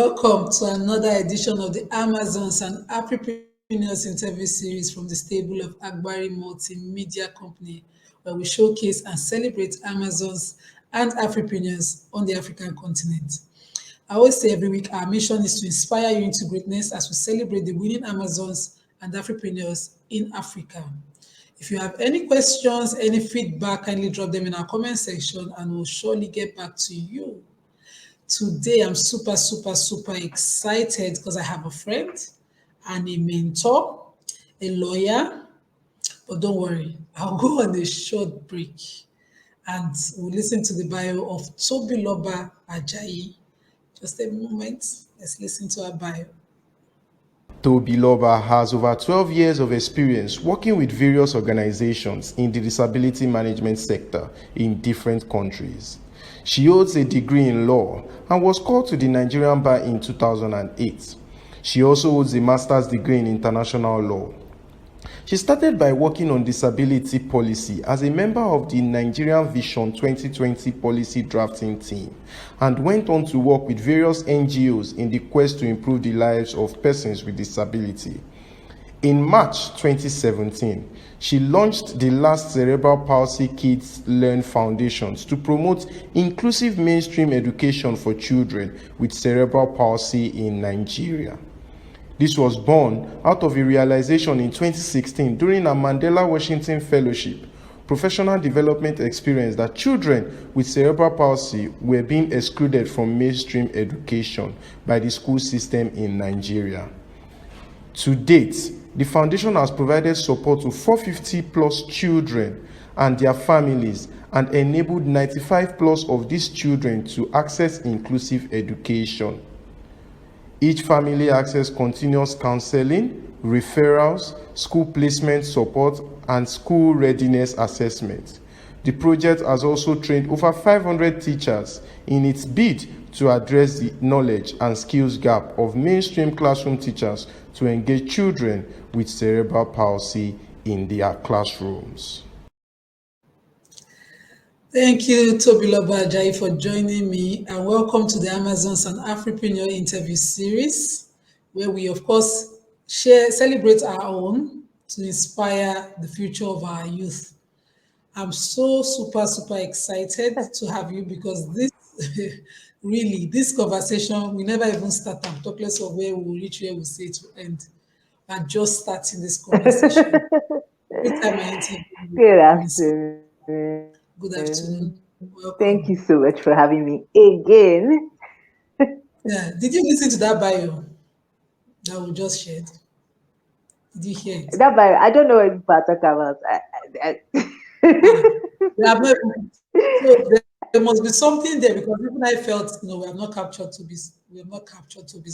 Welcome to another edition of the Amazons and Afriprenuers interview series from the stable of Agbari Multimedia Company, where we showcase and celebrate Amazons and Afripreneurs on the African continent. I always say every week our mission is to inspire you into greatness as we celebrate the winning Amazons and Afripreneurs in Africa. If you have any questions, any feedback, kindly drop them in our comment section and we'll surely get back to you. Today, I'm super excited because I have a friend and a mentor, a lawyer. But don't worry, I'll go on a short break and we'll listen to the bio of Tobiloba Ajayi. Just a moment, let's listen to her bio. Tobiloba has over 12 years of experience working with various organizations in the disability management sector in different countries. She holds a degree in law and was called to the Nigerian bar in 2008. She also holds a master's degree in international law. She started by working on disability policy as a member of the Nigerian Vision 2020 policy drafting team and went on to work with various NGOs in the quest to improve the lives of persons with disability. In March 2017, she launched the last Cerebral Palsy Kids Learn Foundations to promote inclusive mainstream education for children with cerebral palsy in Nigeria. This was born out of a realization in 2016 during a Mandela Washington Fellowship professional development experience that children with cerebral palsy were being excluded from mainstream education by the school system in Nigeria. To date, the foundation has provided support to 450 plus children and their families and enabled 95 plus of these children to access inclusive education. Each family access continuous counseling, referrals, school placement support, and school readiness assessment. The project has also trained over 500 teachers in its bid to address the knowledge and skills gap of mainstream classroom teachers to engage children with cerebral palsy in their classrooms. Thank you, Tobiloba Ajayi, for joining me, and welcome to the Amazons and Afripreneur interview series, where we, of course, celebrate our own to inspire the future of our youth. I'm so super excited to have you because this really, this conversation, we never even start. I'm talking less of where we will reach, where we say it will end. We're just starting this conversation. Every time I interview you, Good afternoon. Good afternoon. Welcome. Thank you so much for having me again. Yeah. Did you listen to that bio that we just shared? Did you hear it? That bio, I don't know what you're talking about. We have not, so there must be something there because even I felt, we have not captured Tobi's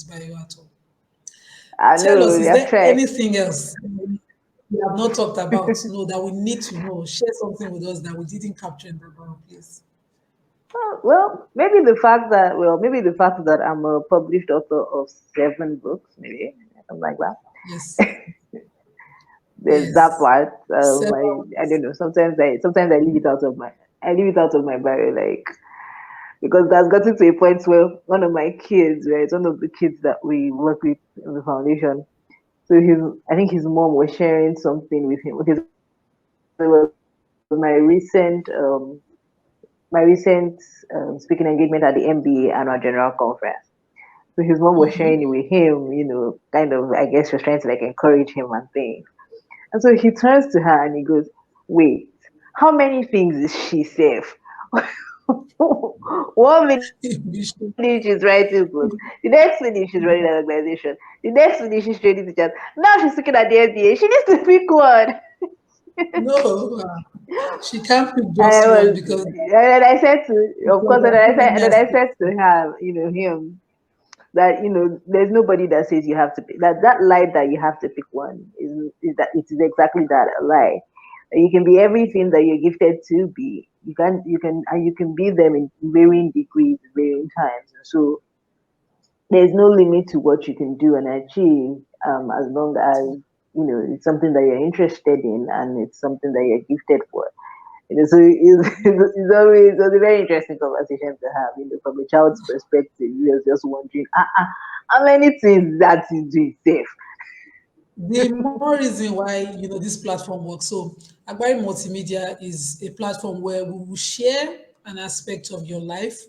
bio at all. Tell us, is there anything else we have not talked about, that we need to know? Share something with us that we didn't capture in the bio, please. Well, maybe the fact that I'm a published author of 7 books, maybe something like that. Yes. There's that part. I don't know. Sometimes I leave it out of my bio, like, because that's gotten to a point where one of my kids, right, one of the kids that we work with in the foundation, so I think his mom was sharing something with him because it was my recent speaking engagement at the MBA annual general conference. So his mom was sharing it with him, kind of, I guess, she was trying to like encourage him and things. And so he turns to her and he goes, "Wait, how many things is she safe?" 1 minute she's writing books. The next minute she's running an organization. The next minute she's training teachers. Now she's looking at the MBA. She needs to pick one. No, she can't pick just one because. And I said to her, him, that there's nobody that says you have to pick that lie that you have to pick one is that it is exactly that, a lie. You can be everything that you're gifted to be. You can be them in varying degrees, varying times. And so there's no limit to what you can do and achieve, as long as it's something that you're interested in and it's something that you're gifted for. So it's always it was a very interesting conversation to have. From a child's perspective, you was just wondering, how many things that is doing safe. The more reason why this platform works. So Agbari Multimedia is a platform where we will share an aspect of your life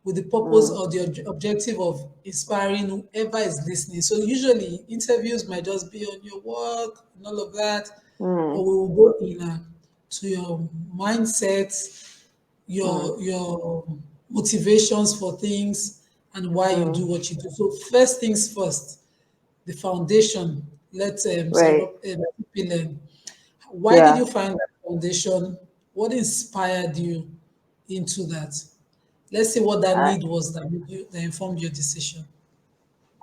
with the purpose Mm, or the objective of inspiring whoever is listening. So usually interviews might just be on your work and all of that, mm, or we will go in to your mindset, mm, your motivations for things, and why you do mm. what you do. So first things first, the foundation. Let Right. people learn. Why did Yeah. you find that foundation? What inspired you into that? Let's see what that I, need was that informed your decision.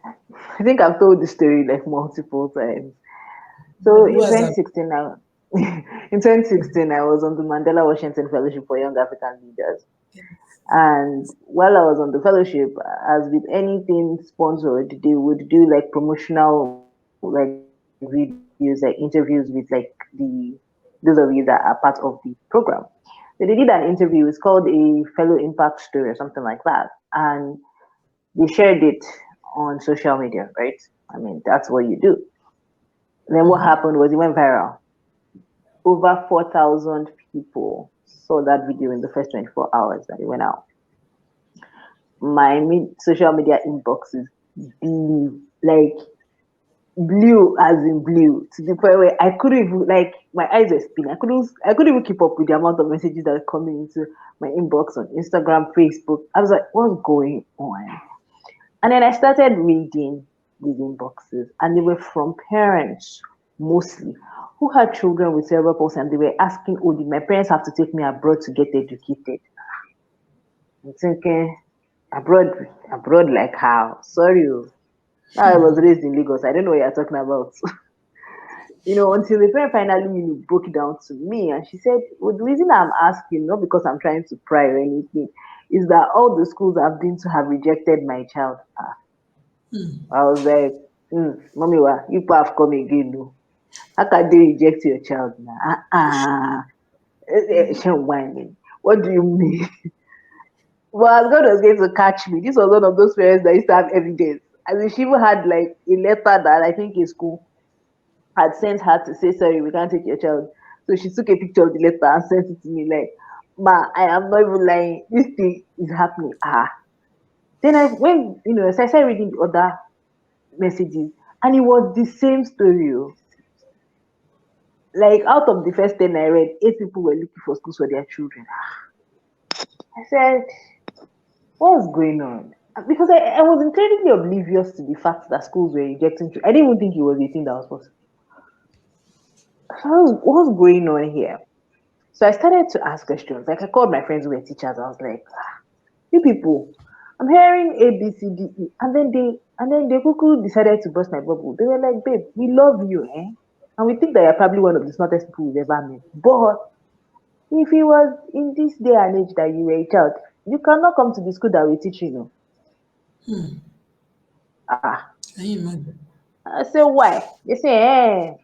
I think I've told this story like multiple times. So Who in has that? 2016, in 2016, I was on the Mandela Washington Fellowship for Young African Leaders. And while I was on the fellowship, as with anything sponsored, they would do like promotional like videos, like interviews with like those of you that are part of the program. So they did an interview. It's called a Fellow Impact Story or something like that, and they shared it on social media, right? I mean, that's what you do. Then what happened was it went viral. Over 4,000 people saw that video in the first 24 hours that it went out. My social media inboxes blew, like blew as in blew, to the point where I couldn't even, like, my eyes were spinning. I couldn't even keep up with the amount of messages that are coming into my inbox on Instagram, Facebook. I was like, what's going on? And then I started reading these inboxes, and they were from parents mostly who had children with cerebral palsy, and they were asking, oh, did my parents have to take me abroad to get educated? I'm thinking, abroad like how? Sorry, oh. Now I was raised in Lagos. I don't know what you're talking about. Until the parent finally, broke it down to me, and she said, well, the reason I'm asking, not because I'm trying to pry or anything, is that all the schools I've been to have rejected my child. I was like, mommy, you people have come again, no? How can they reject your child now? She whining. What do you mean? But as God was going to catch me, this was one of those parents that used to have evidence. As if she even had like a letter that I think a school had sent her to say, sorry, we can't take your child. So she took a picture of the letter and sent it to me like, ma, I am not even lying. This thing is happening. Then as I started reading the other messages, and it was the same story. Like out of the first 10 I read, 8 people were looking for schools for their children. I said, what's going on? Because I was incredibly oblivious to the fact that schools were rejecting children. I didn't even think it was a thing that was possible. So what's going on here? So I started to ask questions. Like I called my friends who were teachers. I was like, you people, I'm hearing A, B, C, D, E. And then they cuckoo decided to burst my bubble. They were like, babe, we love you, eh? And we think that you're probably one of the smartest people we've ever met. But if it was in this day and age that you were a child, you cannot come to the school that we teach you. Ah, Can you imagine? I say why? They say,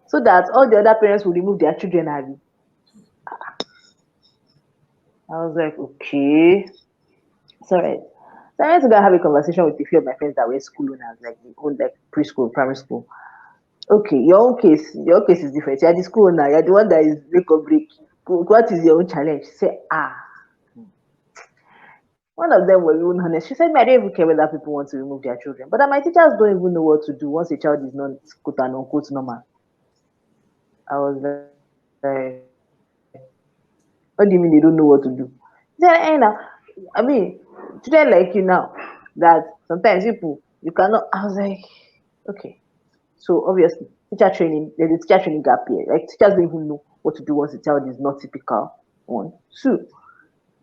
so that all the other parents will remove their children. Abi. I was like, okay, it's all right. So I went to go and have a conversation with a few of my friends that were school owners, like they owned like preschool, primary school. Okay, your own case is different. You're the school owner, you're the one that is make or break. What is your own challenge? Say, one of them was even honest. She said, I don't even care whether people want to remove their children. But my teachers don't even know what to do once a child is not quote and unquote normal. I was like, what do you mean they don't know what to do? She said, now, I mean, children like you now, that sometimes you cannot. I was like, okay. So obviously, there's a teacher training gap here. Like teachers don't even know what to do once a child is not typical. One. Two,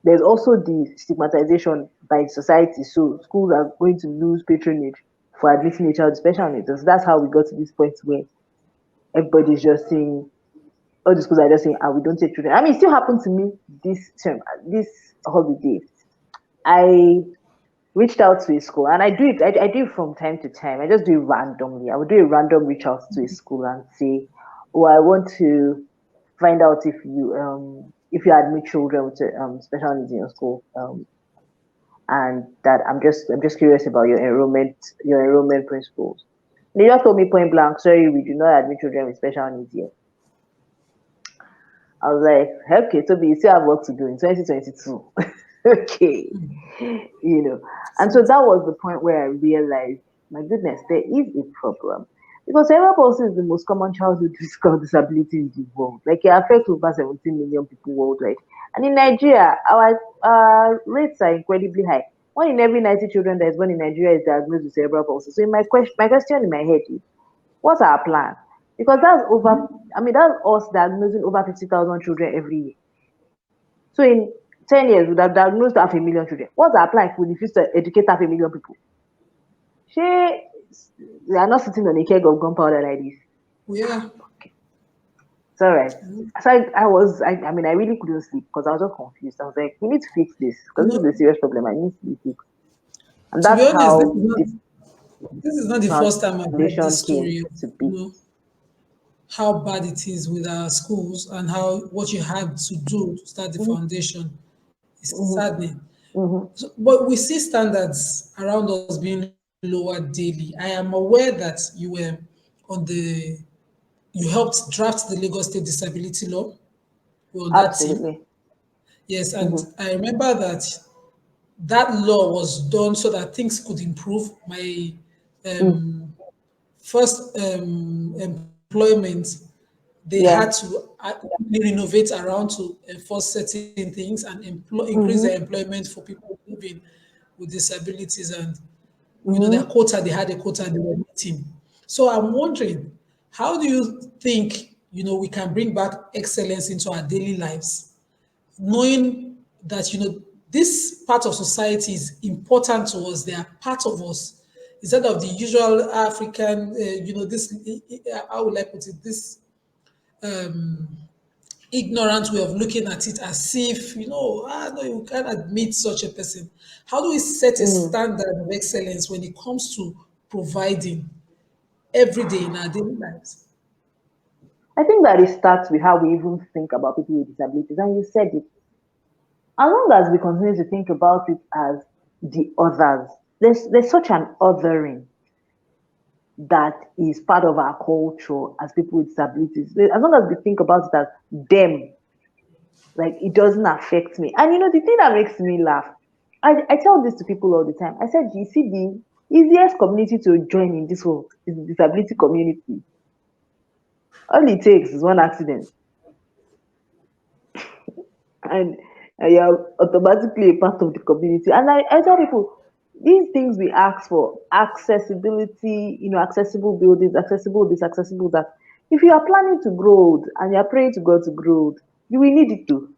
there's also the stigmatization by society. So schools are going to lose patronage for admitting a child with special needs. So that's how we got to this point where everybody's just saying, all the schools are just saying, we don't take children. I mean, it still happened to me this term, this holiday. I reached out to a school, and I do it from time to time. I just do it randomly. I would do a random reach out to a school and say, oh, I want to find out if you if you admit children with special needs in your school, and that I'm just curious about your enrollment principles. They just told me point blank, sorry, we do not admit children with special needs here. I was like, okay, Toby, you still have work to do in 2022. Okay, and so that was the point where I realized, my goodness, there is a problem. Because cerebral palsy is the most common childhood physical disability in the world. Like, it affects over 17 million people worldwide. And in Nigeria, our rates are incredibly high. 1 in every 90 children that is born in Nigeria is diagnosed with cerebral palsy. So my question in my head is, what's our plan? Because that's us diagnosing over 50,000 children every year. So in 10 years, we would have diagnosed 500,000 children. What's our plan if we refuse to educate 500,000 people? She, we are not sitting on a keg of gunpowder like this. Yeah. It's all right. So I really couldn't sleep because I was just confused. I was like, we need to fix this because this is a serious problem. I need to be fixed. And To be that's honest, how this is not the first time I've heard foundation this came story of, to be. how bad it is with our schools and how what you had to do to start the foundation is saddening. So, but we see standards around us being lower daily. I am aware that you helped draft the Lagos State Disability Law. You were on that team. Absolutely. Yes, and I remember that law was done so that things could improve. My first employment, they Yeah. had to renovate around to enforce certain things and increase their employment for people living with disabilities. And their quota, they had a quota they were meeting. So I'm wondering, how do you think we can bring back excellence into our daily lives, knowing that this part of society is important to us, they are part of us, instead of the usual African, this, how would I put it, this ignorant way of looking at it, as if no, you can't admit such a person. How do we set a standard of excellence when it comes to providing every day in our daily lives? I think that it starts with how we even think about people with disabilities. And you said it. As long as we continue to think about it as the others, there's such an othering that is part of our culture as people with disabilities. As long as we think about it as them, like, it doesn't affect me. And the thing that makes me laugh, I tell this to people all the time. I said, you see, the easiest community to join in this world is the disability community. All it takes is one accident, and you're automatically a part of the community. And I tell people, these things we ask for, accessibility, accessible buildings, accessible this, accessible that. If you are planning to grow old and you're praying to God to grow old, you will need it too.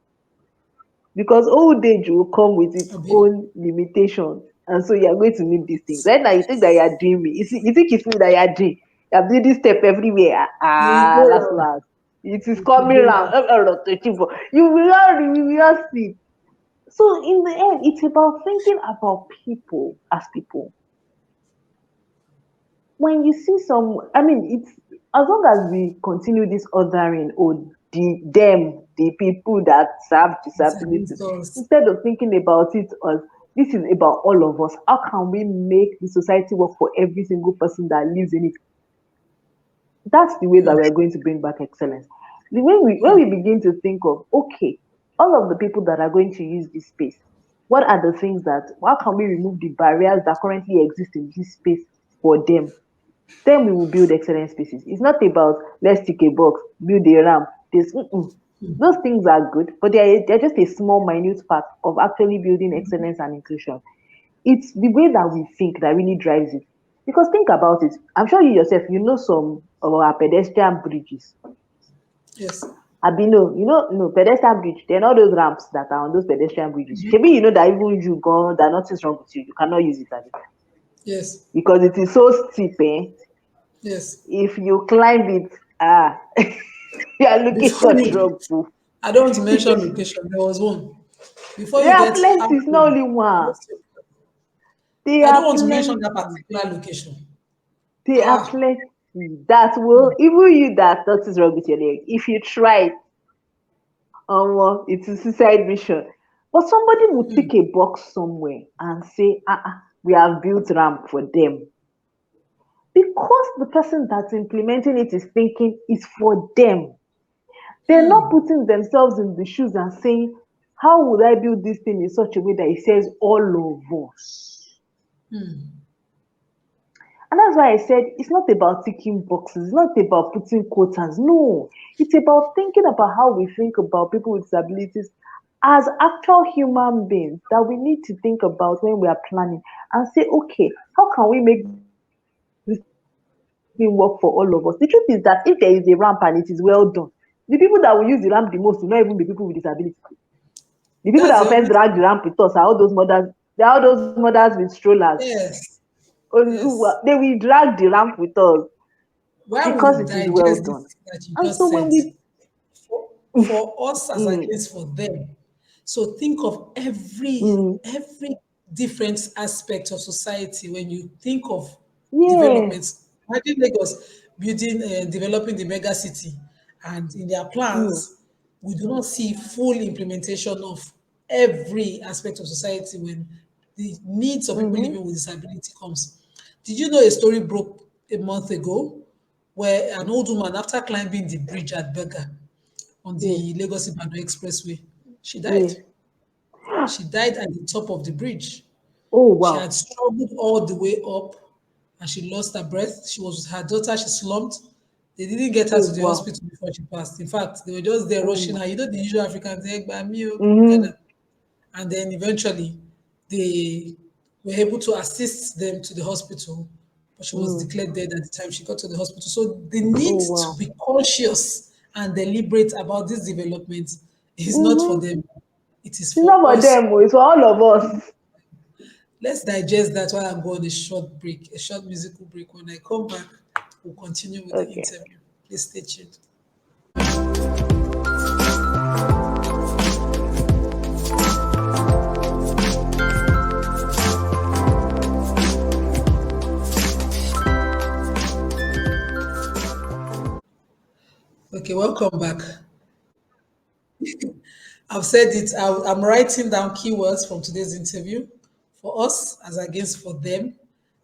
Because old age will come with its own limitations. And so you're going to need these things. Right now, you think that you're dreaming. You think it's me that you're dreaming. You're doing this step everywhere. Last. It is coming around. You will not see. So in the end, it's about thinking about people as people. When you see it's as long as we continue this othering or the people that have disabilities, instead of thinking about it as this is about all of us, how can we make the society work for every single person that lives in it? That's the way that we're going to bring back excellence. When we begin to think of, okay, all of the people that are going to use this space, what are the things how can we remove the barriers that currently exist in this space for them? Then we will build excellent spaces. It's not about let's tick a box, build a ramp. Those things are good, but they're just a small, minute part of actually building excellence and inclusion. It's the way that we think that really drives it. Because think about it. I'm sure you yourself, some of our pedestrian bridges. Yes. Pedestrian bridge, they're not those ramps that are on those pedestrian bridges. Maybe you know that even you go, that nothing's wrong with you. You cannot use it as it. Yes. Because it is so steep, Yes. If you climb it, you are looking for trouble. I don't want to mention location. There was one. Before There you are get plenty, it's not only one. There I don't are want to plenty. mention that particular location. There are plenty that will, even you that nothing's wrong with your leg, if you try it, It's a suicide mission. But somebody would Hmm. tick a box somewhere and say, we have built ramp for them. Because the person that's implementing it is thinking it's for them. They're not Hmm. putting themselves in the shoes and saying, how would I build this thing in such a way that it says all of us? Hmm. And that's why I said it's not about ticking boxes, it's not about putting quotas. No, it's about thinking about how we think about people with disabilities as actual human beings that we need to think about when we are planning and say, okay, how can we make this thing work for all of us? The truth is that if there is a ramp and it is well done, the people that will use the ramp the most will not even be people with disabilities. The people That's that the will first only drag the ramp with us are all those mothers. They are all those mothers with strollers. yes. Yes. They will drag the ramp with us Why we because it is well digest done. this that you And just so when said we for us as mm, against for them. So think of mm, every different aspect of society when you think of yes, developments. Imagine Lagos building, developing the mega city, and in their mm, plans, we do not see full implementation of every aspect of society when the needs of people mm-hmm, living with disability comes. Did you know a story broke a month ago where an old woman, after climbing the bridge at Berger on yes, the Lagos Ibadan Expressway, she died. yes. She died at the top of the bridge. Oh She had wow. struggled all the way up and she lost her breath. She was with her daughter, she slumped. They didn't get her Oh to the wow. hospital before she passed. In fact, they were just there Oh rushing my. her. You know, the usual Africans, they by me, Mm-hmm, and then eventually they were able to assist them to the hospital, but she was mm. declared dead at the time she got to the hospital. So the Oh need to wow. be conscious and deliberate about this development is not for Mm-hmm. them. It is It's for not for us. them, oh, it's for all of us. Let's digest that while I'm going on a short break, a short musical break. When I come back, we'll continue with the Okay. interview. Please stay tuned. Okay, welcome back. I've said it. I'm writing down keywords from today's interview for us as against for them.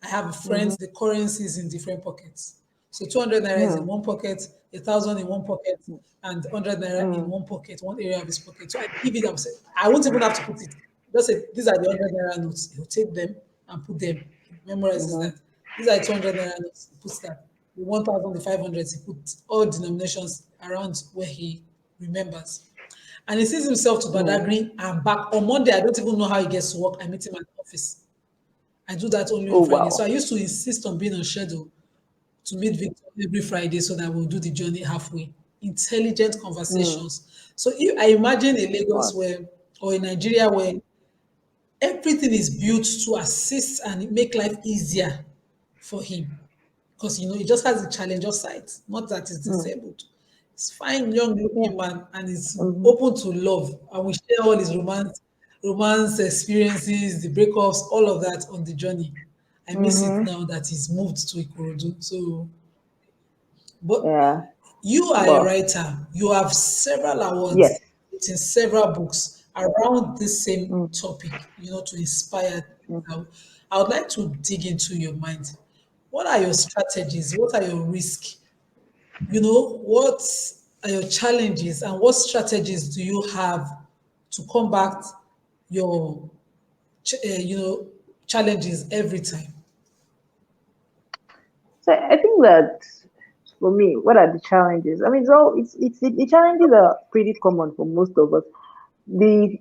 I have Mm-hmm, friends, the currency is in different pockets. So 200 naira is in mm, one pocket, 1,000 in one pocket, and 100 naira in mm, one pocket, one area of his pocket. So I give it, I won't even have to put it. Just say, these are the 100 naira notes. He'll take them and put them. He memorizes mm-hmm, that. These are 200 naira notes. He puts that. The 1,000, the 500, he puts all denominations around where he remembers. And he sees himself to mm. Badagry and back. On Monday, I don't even know how he gets to work. I meet him at the office. I do that only on Oh Friday. So wow. I used to insist on being on schedule to meet Victor every Friday so that we'll do the journey halfway. Intelligent Mm. conversations. So if I imagine a Lagos Wow. where, or in Nigeria where everything is built to assist and make life easier for him. Because he just has a challenger side, not that he's Mm. disabled. He's fine, young Yeah. looking man, and he's Mm-hmm, open to love. And we share all his romance experiences, the breakups, all of that on the journey. I miss it mm-hmm. now that he's moved to Ikorodu. So, but Yeah. you are a Well, writer. You have several yes. awards, written several books around this same Mm, topic, to inspire. mm. I would like to dig into your mind. What are your strategies? What are your risks? What are your challenges and what strategies do you have to combat your, challenges every time? So I think that for me, what are the challenges? I mean, it's the challenges are pretty common for most of us. The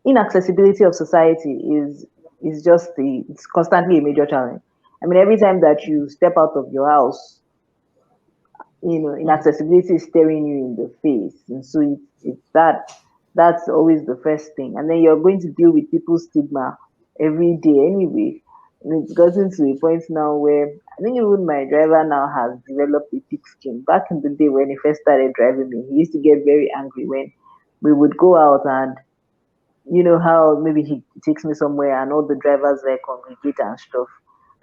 inaccessibility of society is just it's constantly a major challenge. I mean, every time that you step out of your house, inaccessibility is staring you in the face, and so it's that's always the first thing. And then you're going to deal with people's stigma every day anyway. And it's gotten to a point now where I think even my driver now has developed a thick skin. Back in the day when he first started driving me, he used to get very angry when we would go out, and you know how maybe he takes me somewhere and all the drivers like congregate and stuff,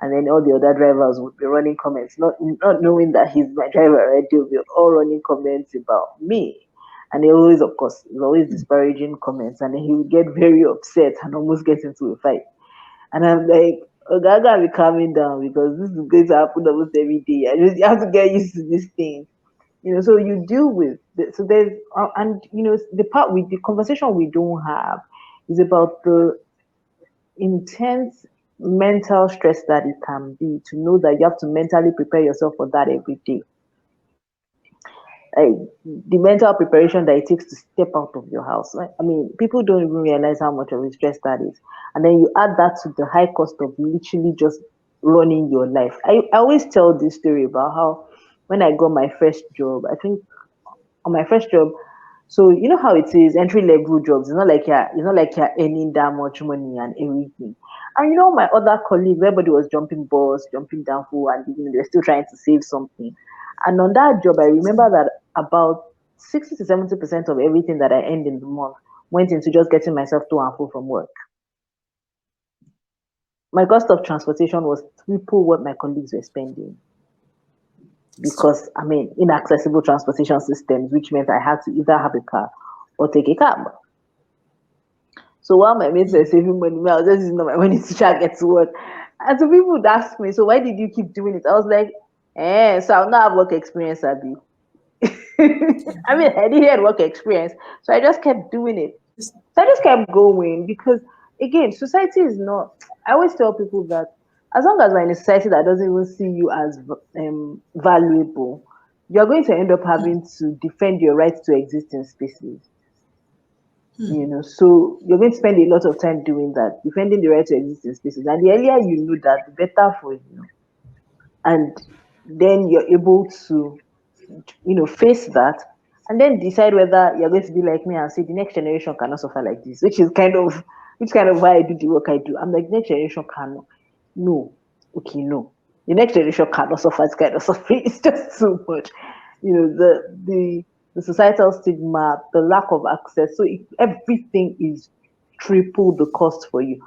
and then all the other drivers would be running comments, not knowing that he's my driver, right? They'll be all running comments about me. And he always, of course, there's always disparaging comments, and then he would get very upset and almost get into a fight. And I'm like, Ogaga, be calming down because this is going to happen almost every day. You have to get used to this thing. So you deal with so there's and the part with the conversation we don't have is about the intense mental stress that it can be to know that you have to mentally prepare yourself for that every day. Like the mental preparation that it takes to step out of your house. Right? I mean, people don't even realize how much of a stress that is. And then you add that to the high cost of literally just running your life. I always tell this story about how when I got my first job, I think on my first job, so you know how it is entry level jobs. It's not like you're earning that much money and everything. And my other colleagues, everybody was jumping boss, jumping down full, and they're still trying to save something. And on that job, I remember that about 60 to 70% of everything that I earned in the month went into just getting myself to and fro from work. My cost of transportation was triple what my colleagues were spending because I mean inaccessible transportation systems, which meant I had to either have a car or take a cab. So while my mates were saving money, I was just using my money to try and get to work. And so people would ask me, so why did you keep doing it? I was like, so I'll not have work experience, Abby. I mean, I didn't have work experience, so I just kept doing it. So I just kept going because, again, society is not. I always tell people that as long as we're in a society that doesn't even see you as valuable, you're going to end up having to defend your right to exist in spaces. So you're going to spend a lot of time doing that, defending the right to exist in spaces. And the earlier you know that, the better for you. And then you're able to face that and then decide whether you're going to be like me and say the next generation cannot suffer like this, which kind of why I do the work I do. I'm like, next generation cannot. No. Okay, no. The next generation cannot suffer this kind of suffering. It's just too much. The societal stigma, the lack of access. So everything is triple the cost for you.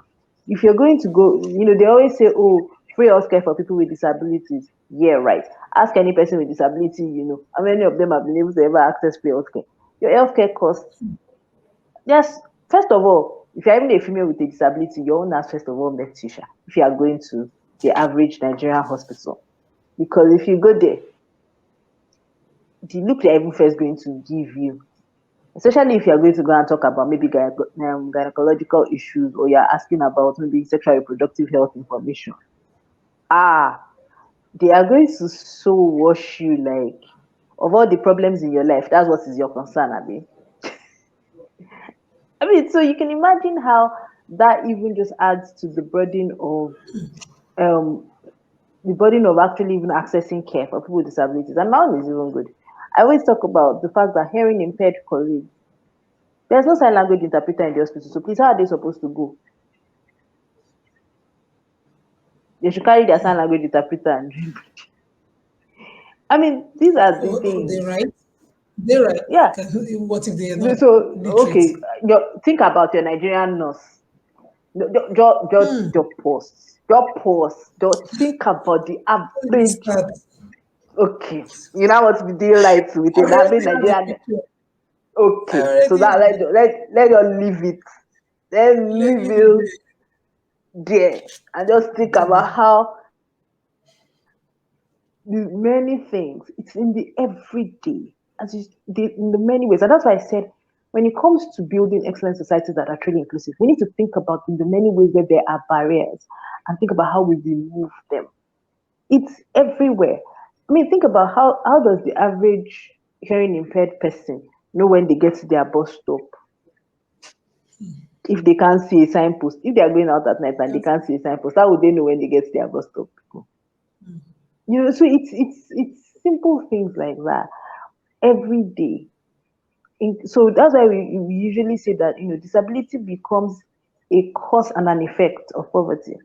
If you're going to go, they always say, oh, free healthcare for people with disabilities. Yeah, right. Ask any person with disability, how many of them have been able to ever access free healthcare. Your healthcare costs. Yes, first of all, if you're even a female with a disability, your own has first of all met Tisha if you are going to the average Nigerian hospital. Because if you go there, the look they're even first going to give you, especially if you're going to go and talk about maybe gynecological issues or you're asking about maybe sexual reproductive health information. They are going to so wash you like of all the problems in your life. That's what is your concern, Abby. I mean, so you can imagine how that even just adds to um the burden of actually even accessing care for people with disabilities. And my own is even good. I always talk about the fact that hearing impaired colleagues, there's no sign language interpreter in the hospital. So please, how are they supposed to go? They should carry their sign language interpreter and I mean, these are the Oh, things. they right? They right. Yeah. What if they are not So literate? okay, think about your Nigerian nurse. Just pause. Just pause. Just think about the This average. part. Okay, you know what we deal like with I an already average have the Nigerian. picture. I Okay, so already that have it. let us leave it. Let's Let leave leave it it there and just think there. about how the many things. It's in the everyday, in the many ways, and that's why I said when it comes to building excellent societies that are truly inclusive, we need to think about in the many ways where there are barriers and think about how we remove them. It's everywhere. I mean, think about how does the average hearing impaired person know when they get to their bus stop if they can't see a signpost? If they are going out at night and they can't see a signpost, how would they know when they get to their bus stop? So it's simple things like that every day. So that's why we usually say that disability becomes a cause and an effect of poverty.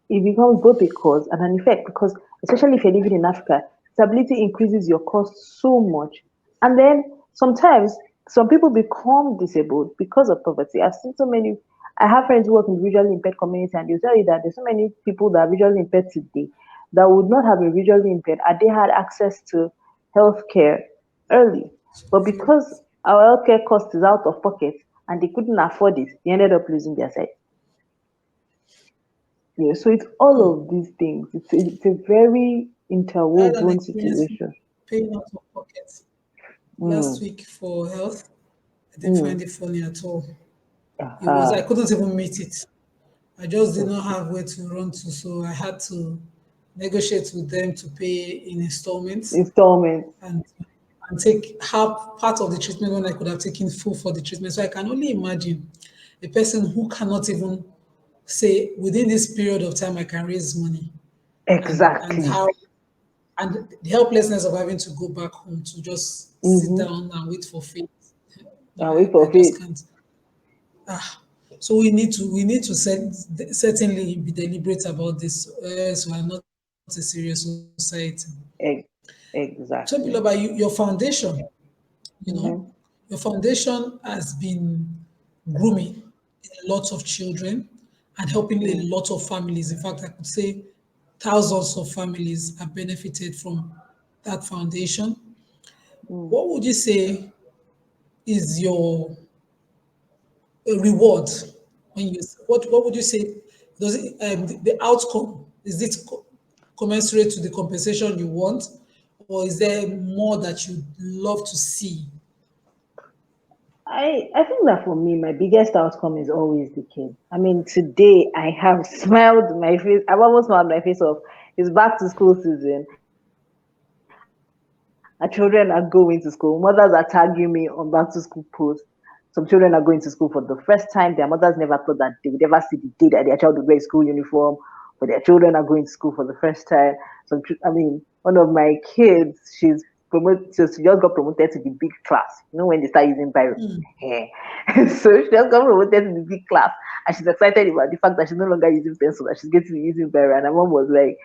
It becomes both a cause and an effect because, especially if you're living in Africa, disability increases your cost so much. And then sometimes some people become disabled because of poverty. I've seen so many. I have friends who work in the visually impaired community, and they'll tell you that there's so many people that are visually impaired today that would not have been visually impaired had they had access to healthcare early. But because our healthcare cost is out of pocket and they couldn't afford it, they ended up losing their sight. Yeah, so it's all of these things. It's a very I had an interwoven experience situation. paying out of pocket last Mm, week for health. I didn't mm, find it funny at all. It was, I aha, couldn't even meet it. I just did not okay. have where to run to, so I had to negotiate with them to pay in installments Installments. and and take half part of the treatment when I could have taken full for the treatment. So I can only imagine a person who cannot even say within this period of time I can raise money, and Exactly. how, and the helplessness of having to go back home to just sit Mm-hmm. down and wait for fate. No, And wait I for just faith. can't. Ah, so we need to certainly be deliberate about this, so we are not a serious society. Ex- So Biloba, exactly. your foundation, you know, Mm-hmm. your foundation has been grooming a lot of children and helping a Mm, lot of families. In fact, I could say thousands of families have benefited from that foundation. mm. What would you say is your reward when you, what would you say, does it, the outcome, is it commensurate to the compensation you want, or is there more that you'd love to see? I think that for me, my biggest outcome is always the kid. I mean, today I have smiled my face. I've almost smiled my face off. It's back to school season. Our children are going to school. Mothers are tagging me on back to school posts. Some children are going to school for the first time. Their mothers never thought that they would ever see the day that their child would wear a school uniform, but their children are going to school for the first time. One of my kids, she just got promoted to the big class. You know, when they start using Bible. Eh. So she just got promoted to the big class, and she's excited about the fact that she's no longer using pencil, that she's going to be using Bible. And her mom was like,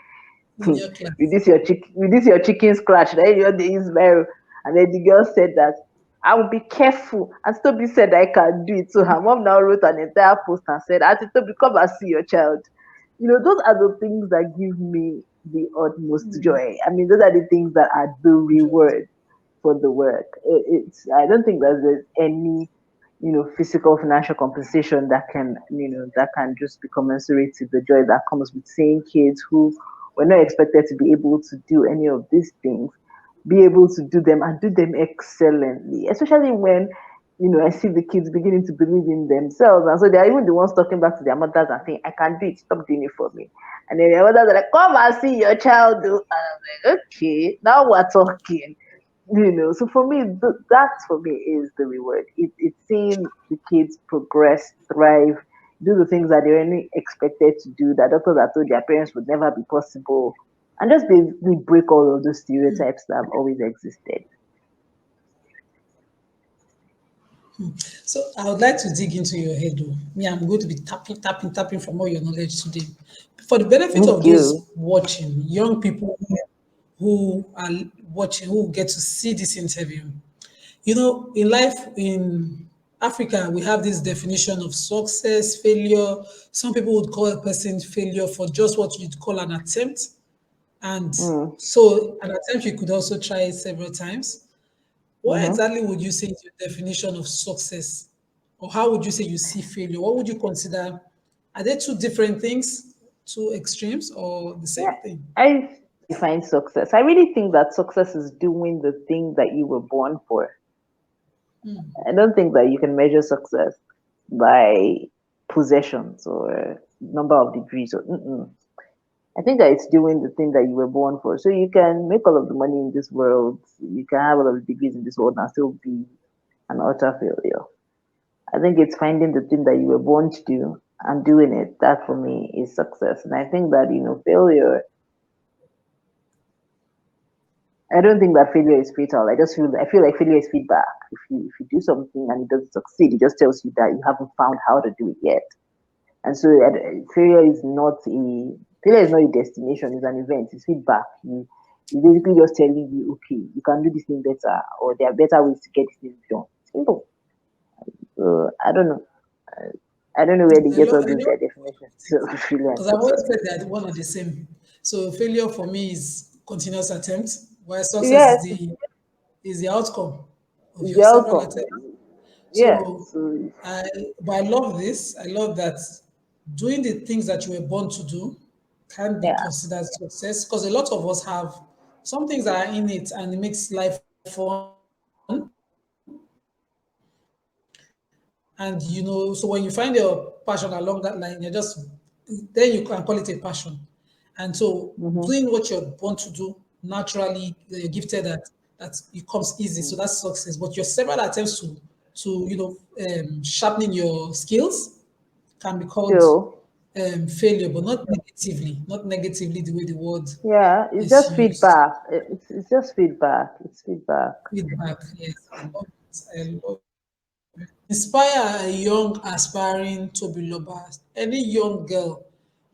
In your class? with this your chicken scratch, then you they use Vero. And then the girl said that I will be careful. And Toby said I can do it. So her mom now wrote an entire post and said, Auntie Toby, come and see your child. You know, those are the things that give me the utmost joy. I mean, those are the things that are the reward for the work. It's I don't think that there's any physical financial compensation that can that can just be commensurate to the joy that comes with seeing kids who were not expected to be able to do any of these things be able to do them and do them excellently, especially when I see the kids beginning to believe in themselves, and so they're even the ones talking back to their mothers and saying, I can do it, stop doing it for me. And then their mothers are like, come and see your child do. And I'm like, okay, now we're talking. So for me, that for me is the reward. It's seeing the kids progress, thrive, do the things that they're only expected to do, that doctors have told their parents would never be possible, and just basically break all of those stereotypes that have always existed. So I would like to dig into your head, though. Me, I'm going to be tapping, tapping, tapping from all your knowledge today. For the benefit Thank of you. those watching, young people who are watching, who get to see this interview, in life in Africa, we have this definition of success, failure. Some people would call a person failure for just what you'd call an attempt. And Mm, so an attempt, you could also try it several times. What mm-hmm. exactly would you say is your definition of success? Or how would you say you see failure? What would you consider? Are they two different things, two extremes, or the Yeah, same thing? I define success. I really think that success is doing the thing that you were born for. I don't think that you can measure success by possessions or number of degrees. Or, mm-mm. I think that it's doing the thing that you were born for. So you can make all of the money in this world, you can have all of the degrees in this world and still be an utter failure. I think it's finding the thing that you were born to do and doing it. That for me is success. And I think that, failure, I don't think that failure is fatal. I feel like failure is feedback. If you do something and it doesn't succeed, it just tells you that you haven't found how to do it yet. And so failure is not a destination, it's an event, it's feedback. It's basically just telling you, okay, you can do this thing better, or there are better ways to get this thing done. Simple. So I don't know. I don't know where they I get love, all I those love their definitions of failure and because I've always success. said that one are the same. So failure for me is continuous attempt, while success is Yes, the is the outcome of It's your the several outcome. attempts. Yeah. So So but I love this. I love that doing the things that you were born to do can be yeah. considered success because a lot of us have some things that are in it and it makes life fun. And so when you find your passion along that line, then you can call it a passion. And so Mm-hmm. doing what you're born to do naturally, you're gifted at, that it comes easy. So that's success. But your several attempts to sharpening your skills can be called So failure, but not negatively the way the word yeah, it's is just used. feedback. It's just feedback. It's feedback. Feedback, yes, I love it. I love inspire a young aspiring Tobiloba, any young girl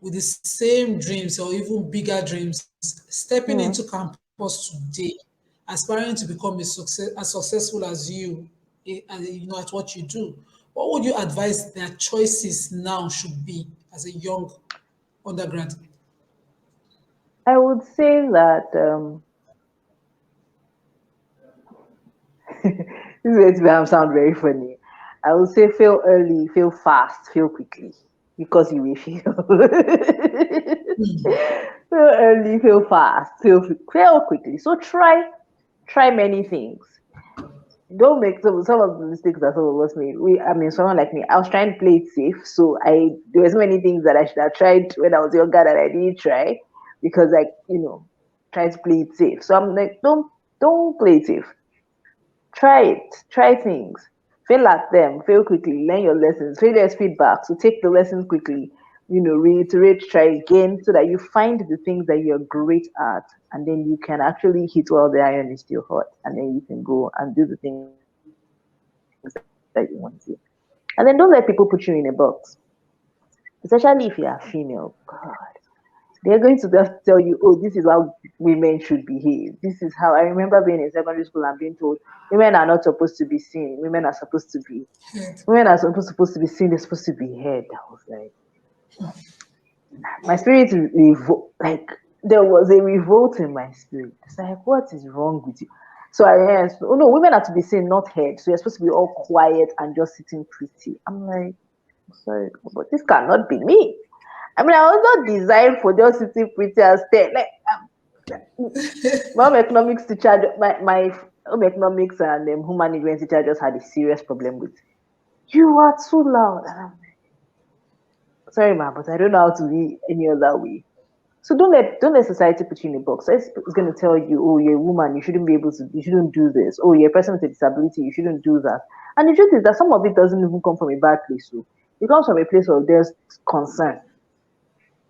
with the same dreams or even bigger dreams, stepping Hmm. into campus today, aspiring to become as successful as you, at what you do. What would you advise their choices now should be as a young undergrad? I would say that this is going to sound very funny. I would say fail early, fail fast, fail quickly because you will fail. Fail early, fail fast, fail quickly. So try many things. Don't make some of the mistakes that some of us made. I mean, someone like me, I was trying to play it safe. So there was many things that I should have tried when I was younger that I didn't try because, like, trying to play it safe. So I'm like, don't play it safe. Try it. Try things. Fail at them. Fail quickly. Learn your lessons. Failure is feedback. So take the lessons quickly. Reiterate, try again so that you find the things that you're great at. And then you can actually hit while the iron is still hot. And then you can go and do the things that you want to. And then don't let people put you in a box. Especially if you're a female. God. They're going to just tell you, oh, this is how women should behave. This is how I remember being in secondary school and being told women are not supposed to be seen. Head. Women are supposed to be seen. They're supposed to be heard. I was like, my spirit like there was a revolt in my spirit. It's like, what is wrong with you? So I asked, oh no, women are to be seen, not heard. So you're supposed to be all quiet and just sitting pretty. I'm like, sorry, but this cannot be me. I mean, I was not designed for just sitting pretty and stay. Like my home economics teacher, my home economics and home management teacher just had a serious problem with you are too loud. And I'm like, sorry, ma, but I don't know how to be any other way. So don't let society put you in a box. It's going to tell you, oh, you're a woman, you shouldn't do this. Oh, you're a person with a disability, you shouldn't do that. And the truth is that some of it doesn't even come from a bad place. So it comes from a place of there's concern.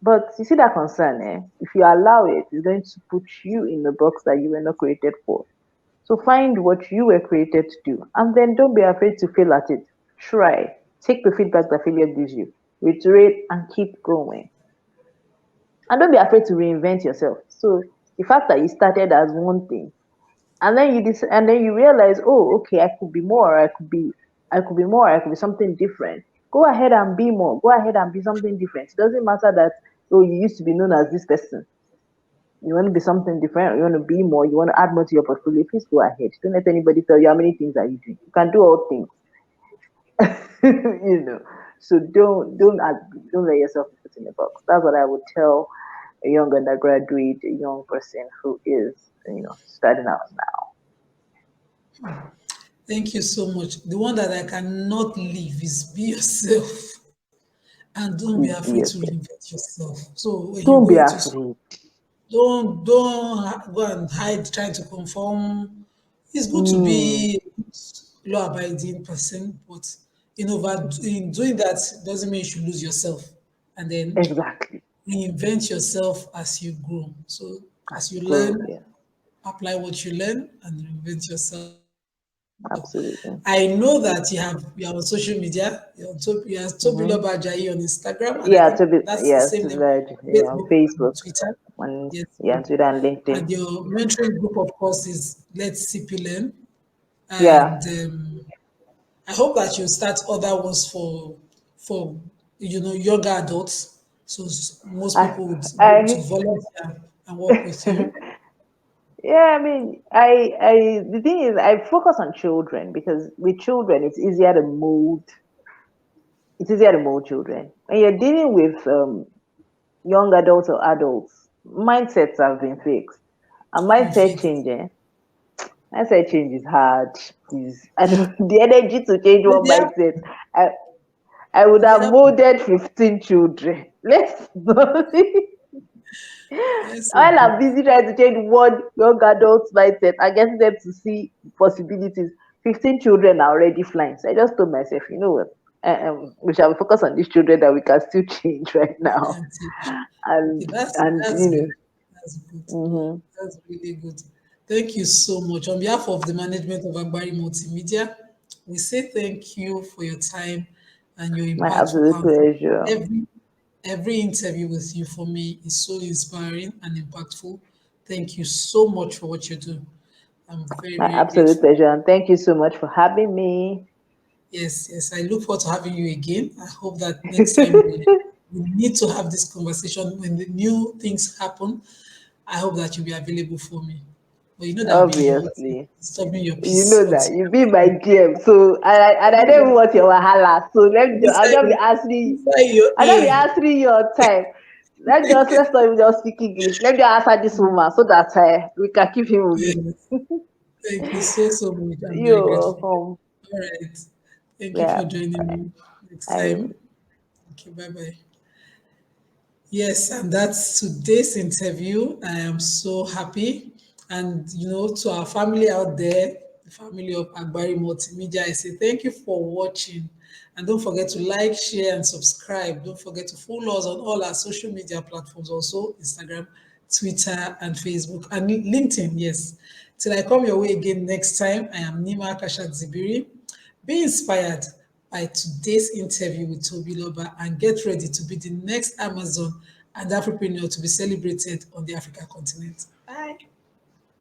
But you see that concern, if you allow it, it's going to put you in the box that you were not created for. So find what you were created to do. And then don't be afraid to fail at it. Try. Take the feedback that failure gives you. Reiterate and keep going. And don't be afraid to reinvent yourself. So the fact that you started as one thing and then you realize, oh, okay, I could be more, I could be more, I could be something different. Go ahead and be more. Go ahead and be something different. It doesn't matter that, oh, you used to be known as this person. You want to be something different, you want to be more, you want to add more to your portfolio, please go ahead. Don't let anybody tell you how many things are you doing. You can do all things. you know. So don't let yourself be put in a box. That's what I would tell a young undergraduate, a young person who is, starting out Thank you so much. The one that I cannot leave is be yourself and now. don't be Please be afraid to yourself. reinvent yourself. So when you Don't go be into afraid. don't go and hide trying to conform. It's good to Mm, be law abiding person, but in doing that doesn't mean you should lose yourself. And then exactly. reinvent yourself as you grow. So As as you you grow, learn, yeah. apply what you learn and reinvent yourself. I know Absolutely. that you're on social media. You're Tobiloba Mm-hmm. Ajayi on Instagram, and I think Yeah, that's the same name yeah, Facebook on and Facebook, Twitter. on Yes. yeah, on Twitter and And LinkedIn. your mentoring group, of course, is Let's CP Learn. Yeah. And I hope that you start other ones for younger adults. So most I people would be able to I volunteer and work with you. Yeah, I mean, the thing is, I focus on children because with children, it's easier to mold. It's easier to mold children. When you're dealing with young adults or adults, mindsets have been fixed. And Have been fixed. mindset change is hard. Please, I don't the energy to change But one mindset. I I would they have have, molded 15 children. Let's not. yes, so While I'm good. busy trying to change one young adult's mindset and getting them to see possibilities, 15 children are already flying. So I just told myself, you know what? We shall focus on these children that we can still change right You now. can teach. And Okay, that's you good. know, That's good. mhm. That's really good. Thank you so much. On behalf of the management of Agbari Multimedia, we say thank you for your time and your My impactful absolute counsel. pleasure. Every interview with you for me is so inspiring and impactful. Thank you so much for what you do. I'm very, My very absolute grateful. pleasure. And thank you so much for having me. Yes, yes. I look forward to having you again. I hope that next time we need to have this conversation when the new things happen. I hope that you'll be available for me. But you know that I'll be in the hot seat, Obviously. disturbing your You peace know that until you be my GM, so I don't even want your wahala. So I'll just be inside, answering. inside your I'll just be ear. answering your time. Let's not even just speak English. Let me just answer this woman so that we can keep him moving. Yes. Thank you so, so much. I'm very You're grateful. welcome. All right. Thank you Yeah, for joining me next I will. time. Okay, bye bye. Yes, and that's today's interview. I am so happy. And, to our family out there, the family of Agbari Multimedia, I say thank you for watching. And don't forget to like, share, and subscribe. Don't forget to follow us on all our social media platforms, also Instagram, Twitter, and Facebook, and LinkedIn. Yes. Till I come your way again next time, I am Nima Kashat Zibiri. Be inspired by today's interview with Tobiloba and get ready to be the next Amazon and Afripreneur to be celebrated on the Africa continent. Bye.